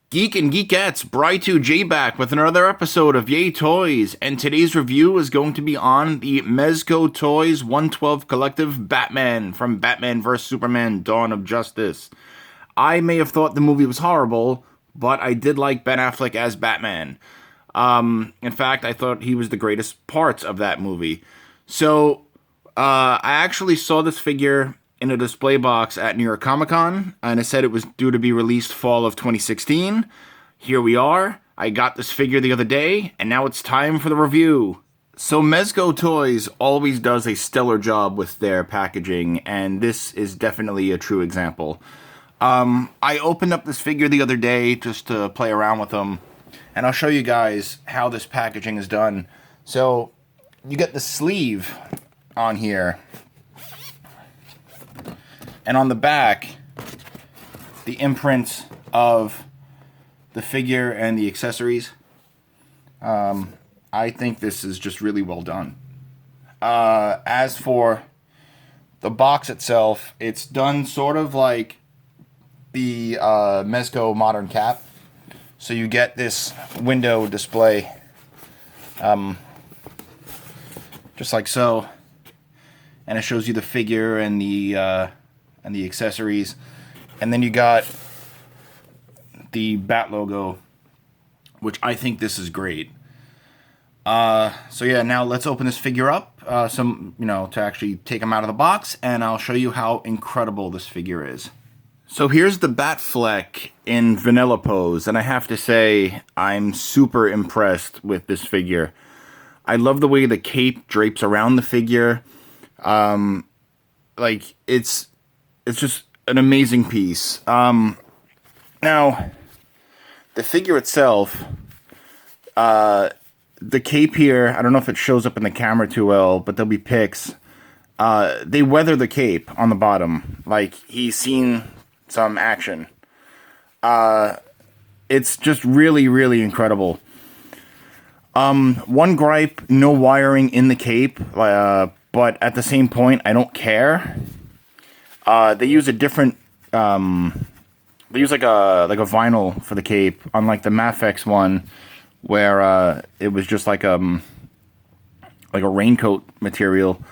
Geek and Geekettes, Bry2J back with another episode of Yay Toys, and today's review is going to be on the Mezco Toys 112 Collective Batman from Batman vs. Superman Dawn of Justice. I may have thought the movie was horrible, but I did like Ben Affleck as Batman. In fact, I thought he was the greatest parts of that movie. So, I actually saw this figure in a display box at New York Comic Con, and it said it was due to be released fall of 2016. Here we are. I got this figure the other day, and now it's time for the review. So Mezco Toys always does a stellar job with their packaging, and this is definitely a true example. I opened up this figure the other day just to play around with them, and I'll show you guys how this packaging is done. So you get the sleeve on here, and on the back, the imprint of the figure and the accessories. I think this is just really well done. As for the box itself, it's done sort of like the Mezco Modern Cap. So you get this window display, just like so, and it shows you the figure and the accessories, and then you got the Bat logo, which I think this is great. So yeah, now let's open this figure up, to actually take him out of the box, and I'll show you how incredible this figure is. So here's the Batfleck in vanilla pose, and I have to say, I'm super impressed with this figure. I love the way the cape drapes around the figure. It's just an amazing piece. Now, the figure itself, the cape here, I don't know if it shows up in the camera too well, but there'll be pics. They weather the cape on the bottom, like he's seen some action. It's just really, really incredible. One gripe, no wiring in the cape, but at the same point, I don't care. They use a different, they use like a vinyl for the cape, unlike the Mafex one, where it was just like a raincoat material,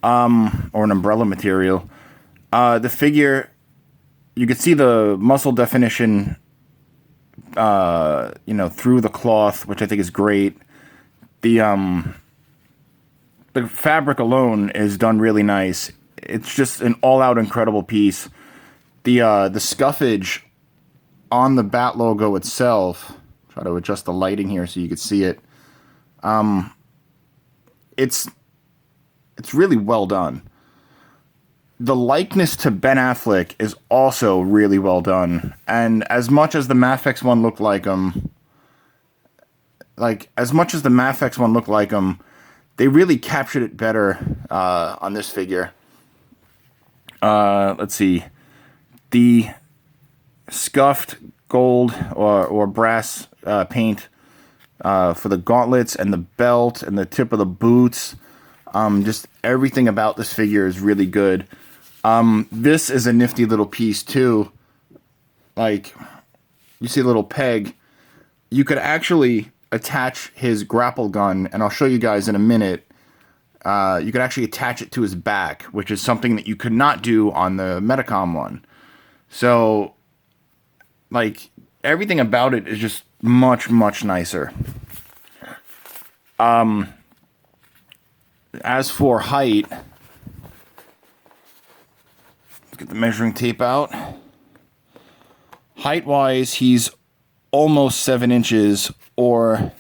or an umbrella material. The figure, you could see the muscle definition, through the cloth, which I think is great. The fabric alone is done really nice. It's just an all-out incredible piece. The scuffage on the Bat logo itself, try to adjust the lighting here so you can see it. It's really well done. The likeness to Ben Affleck is also really well done. And as much as the Mafex one looked like him, they really captured it better on this figure. Let's see. The scuffed gold or brass paint for the gauntlets and the belt and the tip of the boots. Just everything about this figure is really good. This is a nifty little piece too. Like, you see a little peg. You could actually attach his grapple gun, and I'll show you guys in a minute. You could actually attach it to his back, which is something that you could not do on the Metacom one. So, like, everything about it is just much, much nicer. As for height, let's get the measuring tape out. Height-wise, he's almost 7 inches, or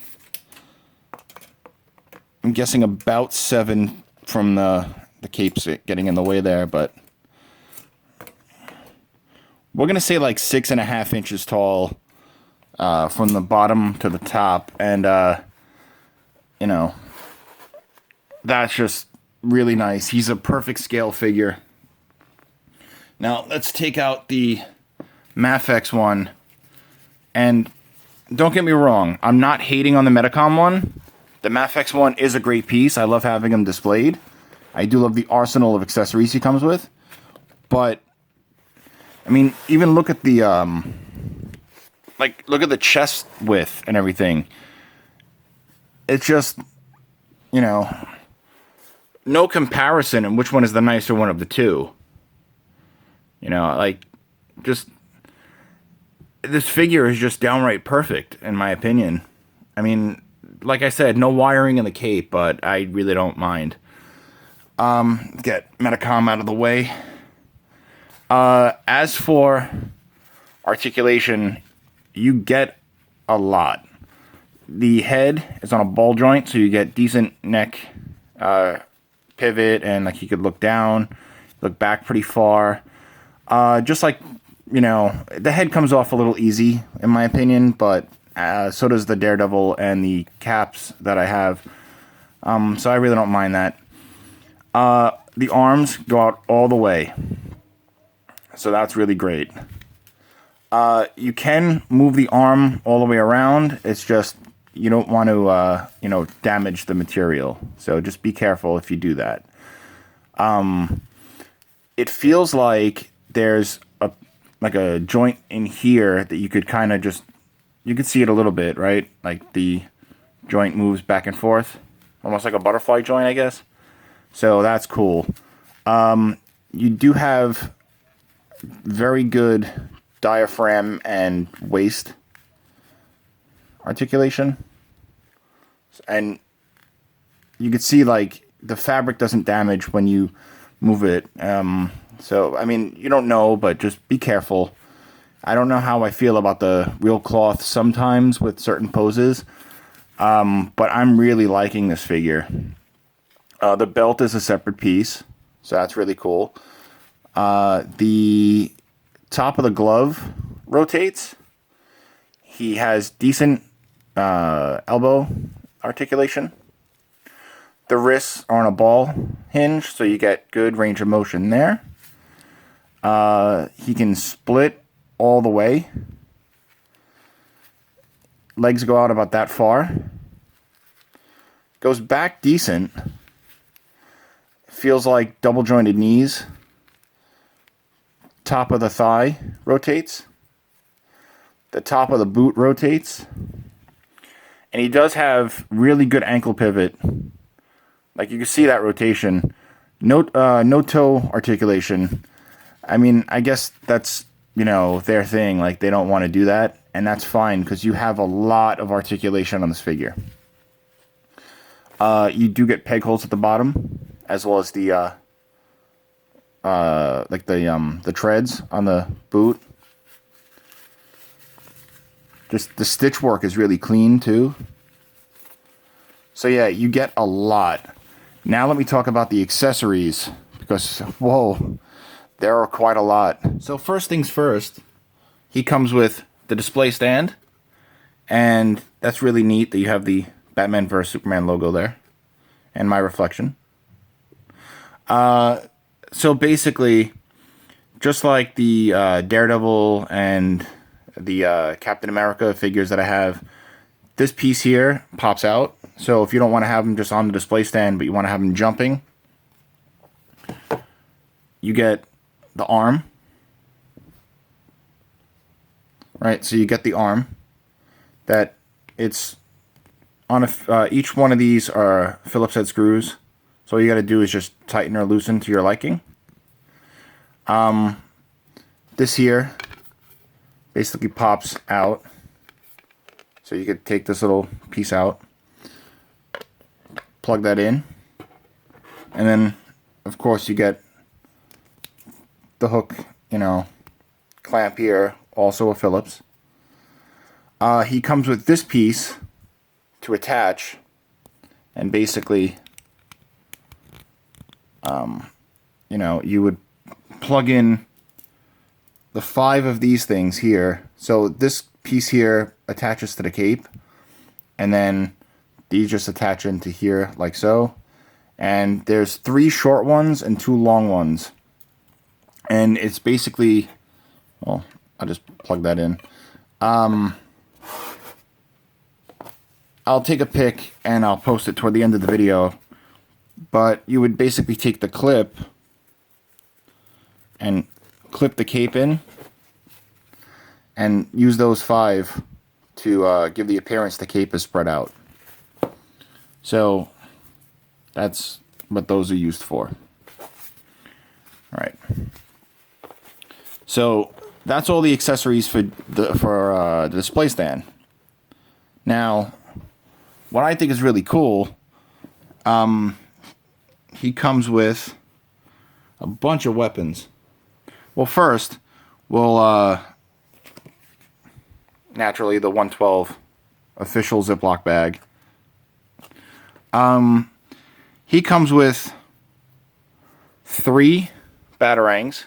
I'm guessing about 7 from the cape's getting in the way there, but we're going to say like 6.5 inches tall from the bottom to the top, and, that's just really nice. He's a perfect scale figure. Now, let's take out the Mafex one, and don't get me wrong, I'm not hating on the Metacom one. The Mafex one is a great piece. I love having him displayed. I do love the arsenal of accessories he comes with. But, I mean, even look at the like, look at the chest width and everything. It's just, you know, no comparison in which one is the nicer one of the two. You know, like, just, this figure is just downright perfect, in my opinion. I mean, like I said, no wiring in the cape, but I really don't mind. Get Metacom out of the way. As for articulation, you get a lot. The head is on a ball joint, so you get decent neck pivot, and like you could look down, look back pretty far. Just like, you know, the head comes off a little easy, in my opinion, but so does the Daredevil and the caps that I have. So I really don't mind that. The arms go out all the way. So that's really great. You can move the arm all the way around. It's just, you don't want to, you know, damage the material. So just be careful if you do that. It feels like there's a joint in here that you could kind of just, you could see it a little bit, right? Like the joint moves back and forth. Almost like a butterfly joint, I guess. So that's cool. You do have very good diaphragm and waist articulation. And you can see, like, the fabric doesn't damage when you move it. So, I mean, you don't know, but just be careful. I don't know how I feel about the real cloth sometimes with certain poses. But I'm really liking this figure. The belt is a separate piece, so that's really cool. The top of the glove rotates. He has decent elbow articulation. The wrists are on a ball hinge, so you get good range of motion there. He can split all the way. Legs go out about that far. Goes back decent. Feels like double jointed knees. Top of the thigh rotates. The top of the boot rotates. And he does have really good ankle pivot. Like, you can see that rotation. No toe articulation. I mean, I guess that's, you know, their thing. Like, they don't want to do that. And that's fine, because you have a lot of articulation on this figure. You do get peg holes at the bottom, as well as the the treads on the boot. Just the stitch work is really clean too. So yeah, you get a lot. Now let me talk about the accessories, because whoa, there are quite a lot. So first things first, he comes with the display stand, and that's really neat that you have the Batman vs Superman logo there, and my reflection. So basically, just like the Daredevil and the Captain America figures that I have, this piece here pops out. So if you don't want to have them just on the display stand, but you want to have them jumping, you get the arm. Right, so you get the arm. That it's on each one of these are Phillips head screws. So all you got to do is just tighten or loosen to your liking. This here basically pops out. So you could take this little piece out, plug that in, and then of course you get the hook, you know, clamp here, also a Phillips. He comes with this piece to attach, and basically, you know, you would plug in the 5 of these things here. So this piece here attaches to the cape, and then these just attach into here like so. And there's 3 short ones and 2 long ones. And it's basically, well, I'll just plug that in. I'll take a pic and I'll post it toward the end of the video. But you would basically take the clip and clip the cape in, and use those 5 to give the appearance the cape is spread out. So that's what those are used for. Alright. So that's all the accessories for the display stand. Now, what I think is really cool, he comes with a bunch of weapons. Well, first, we'll naturally the 112 official Ziploc bag. He comes with 3 batarangs.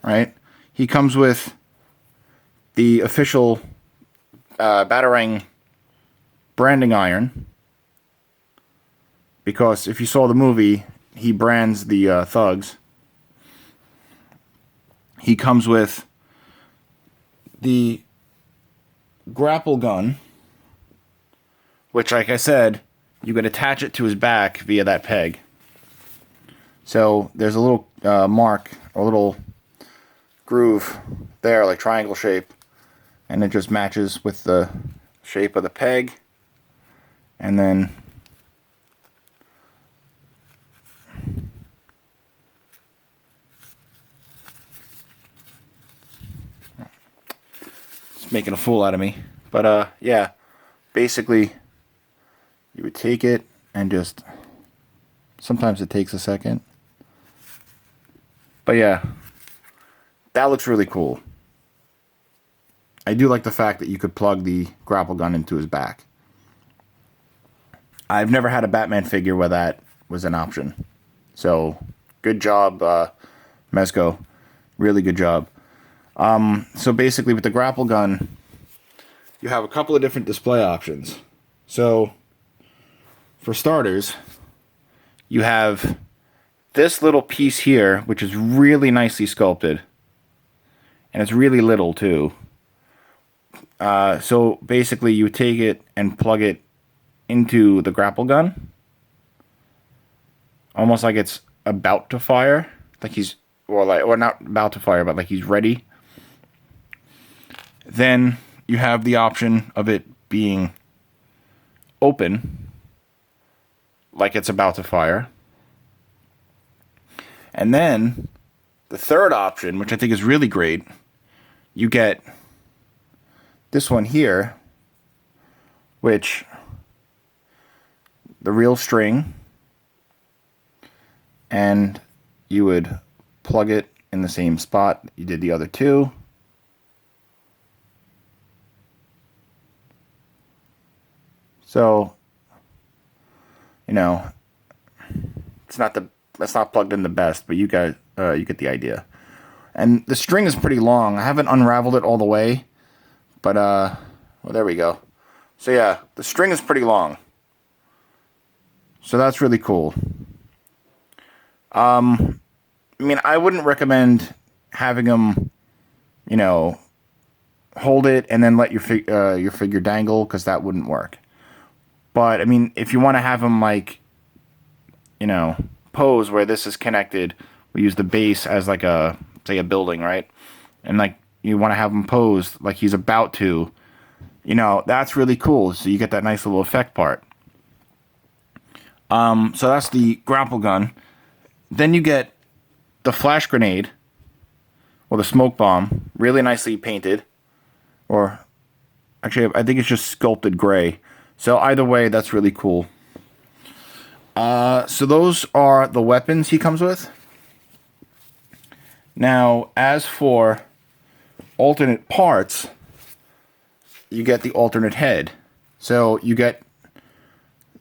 Right? He comes with the official batarang branding iron. Because if you saw the movie, he brands the thugs. He comes with the grapple gun, which, like I said, you could attach it to his back via that peg. So there's a little mark, a little groove there, like triangle shape, and it just matches with the shape of the peg. And then it's making a fool out of me. But yeah, basically you would take it and just, sometimes it takes a second. But yeah, that looks really cool. I do like the fact that you could plug the grapple gun into his back. I've never had a Batman figure where that was an option. So, good job, Mezco. Really good job. So basically with the grapple gun, you have a couple of different display options. So, for starters, you have this little piece here, which is really nicely sculpted. And it's really little, too. So, basically, you take it and plug it into the grapple gun. Almost like it's about to fire. Like he's, or not about to fire, but like he's ready. Then you have the option of it being open, like it's about to fire. And then the third option, which I think is really great, you get this one here, which the real string, and you would plug it in the same spot you did the other two. So, you know, it's not plugged in the best, but you guys, you get the idea. And the string is pretty long. I haven't unraveled it all the way, but well, there we go. So yeah, the string is pretty long. So that's really cool. I mean, I wouldn't recommend having them, you know, hold it and then let your figure dangle, because that wouldn't work. But I mean, if you want to have them like, you know, pose where this is connected, we use the base as like a, say, a building, right? And like you want to have him posed like he's about to, you know, that's really cool. So you get that nice little effect part. So that's the grapple gun. Then you get the flash grenade, or the smoke bomb, really nicely painted. Or, actually, I think it's just sculpted gray. So either way, that's really cool. So those are the weapons he comes with. Now, as for alternate parts, you get the alternate head. So you get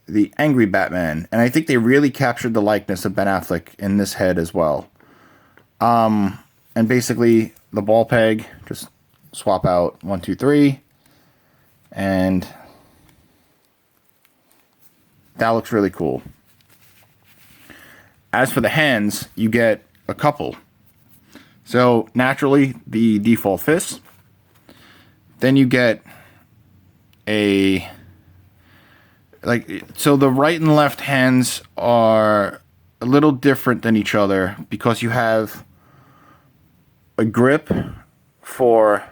the angry Batman, and I think they really captured the likeness of Ben Affleck in this head as well. And basically the ball peg, just swap out 1, 2, 3, and that looks really cool. As for the hands, you get a couple. So naturally the default fist, then you get a, like, so the right and left hands are a little different than each other because you have a grip for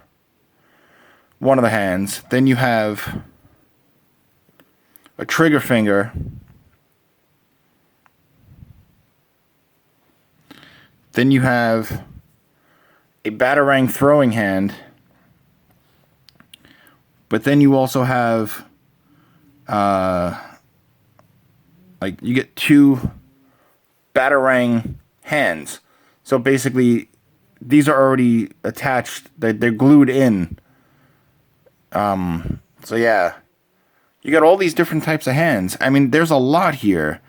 one of the hands. Then you have a trigger finger. Then you have a Batarang throwing hand. But then you also have, like, you get two Batarang hands. So basically, these are already attached. They're glued in. So yeah. You got all these different types of hands. I mean, there's a lot here.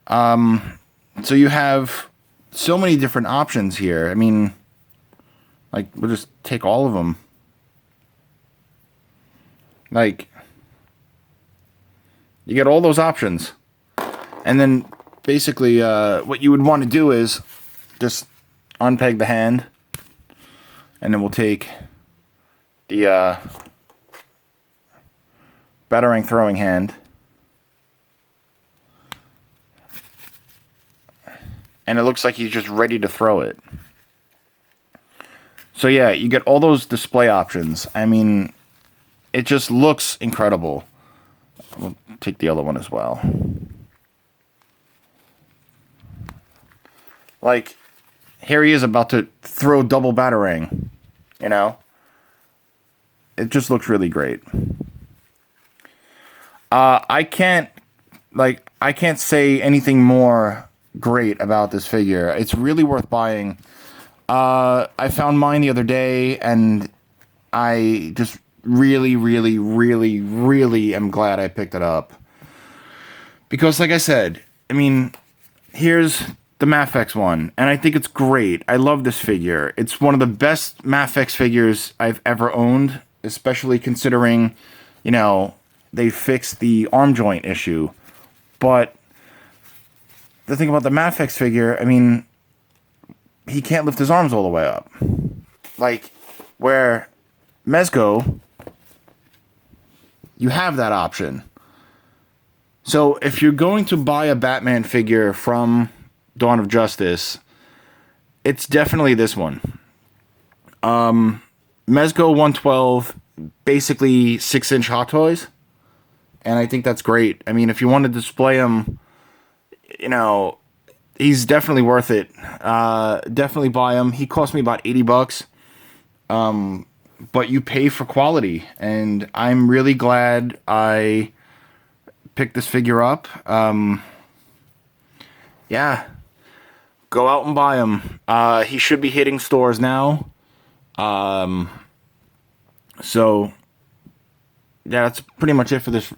So you have so many different options here. I mean, like, we'll just take all of them. Like, you get all those options. And then, basically, what you would want to do is just unpeg the hand. And then we'll take the Batarang throwing hand. And it looks like he's just ready to throw it. So yeah, you get all those display options. I mean, it just looks incredible. We'll take the other one as well. Like, here he is about to throw double Batarang. You know? It just looks really great. I can't say anything more great about this figure. It's really worth buying. I found mine the other day, and I just really am glad I picked it up. Because, like I said, I mean, here's the Mafex one, and I think it's great. I love this figure. It's one of the best Mafex figures I've ever owned, especially considering, you know, they fixed the arm joint issue. But the thing about the Mafex figure, I mean, he can't lift his arms all the way up. Like, where Mezco, you have that option. So, if you're going to buy a Batman figure from Dawn of Justice, it's definitely this one. Mezco 112, basically 6-inch Hot Toys. And I think that's great. I mean, if you want to display him, you know, he's definitely worth it. Definitely buy him. He cost me about $80. But you pay for quality. And I'm really glad I picked this figure up. Yeah. Go out and buy him. He should be hitting stores now. So yeah, that's pretty much it for this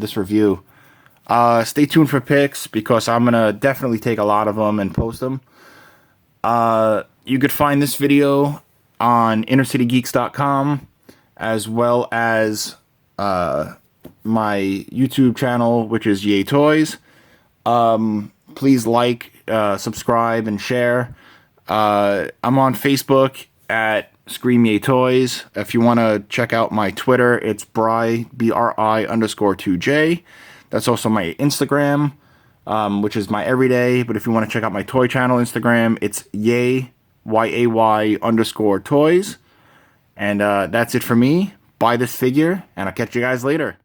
this review. Stay tuned for pics, because I'm gonna definitely take a lot of them and post them. You could find this video on InnerCityGeeks.com, as well as my YouTube channel, which is Yay Toys. Please like, subscribe, and share. I'm on Facebook at Scream Yay Toys. If you want to check out my Twitter, it's Bri, BRI_2J. That's also my Instagram, which is my everyday. But if you want to check out my toy channel Instagram, it's Yay, YAY_toys. And that's it for me. Buy this figure, and I'll catch you guys later.